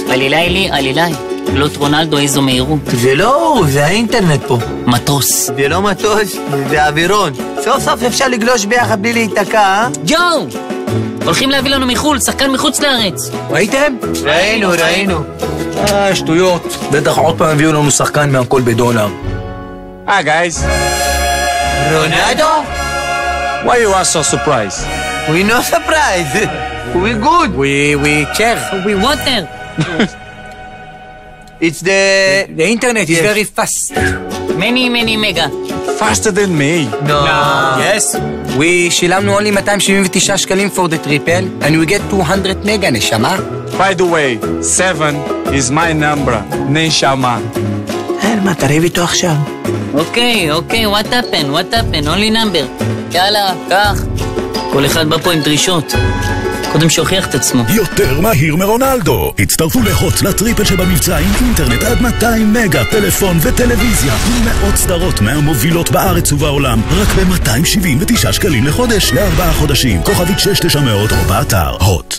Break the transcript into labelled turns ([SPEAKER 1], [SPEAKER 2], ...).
[SPEAKER 1] עלילאי. לוט רונלדו, איזו מהירות.
[SPEAKER 2] זה לא, זה האינטרנט פה.
[SPEAKER 1] מטוס.
[SPEAKER 2] זה לא מטוס, זה אווירון. סוף סוף אפשר לגלוש ביחד בלי להיתקע, אה?
[SPEAKER 1] יואו! הולכים להביא לנו מחול, שחקן מחוץ לארץ.
[SPEAKER 2] ראיתם? ראינו.
[SPEAKER 3] שטויות. בטח עוד פעם הביאו לנו שחקן מהכל בדולר.
[SPEAKER 4] Hi guys.
[SPEAKER 2] רונלדו?
[SPEAKER 4] Why you are so surprised?
[SPEAKER 2] We no surprise. We good.
[SPEAKER 3] We care.
[SPEAKER 1] We water.
[SPEAKER 2] It's
[SPEAKER 3] The internet is very fast.
[SPEAKER 1] many mega.
[SPEAKER 4] Faster than me.
[SPEAKER 2] No.
[SPEAKER 3] Yes. We שילמנו only 279 שקלים for the triple and we get 200 mega נשמה.
[SPEAKER 4] By the way, 7 is my number. נשמה.
[SPEAKER 2] מה, תריב איתו עכשיו?
[SPEAKER 1] אוקיי, what happened? only number. יאללה, קח. כל אחד בא פה עם דרישות. קודם שהוכיח את עצמו.
[SPEAKER 5] יותר מהיר מרונלדו. הצטרפו להוט לטריפל שבמבצע עם אינטרנט עד 200 מגה, טלפון וטלוויזיה. מאות סדרות מהמובילות בארץ ובעולם. רק ב-279 שקלים לחודש ל4 חודשים. כוכבית 6900 או באתר הוט.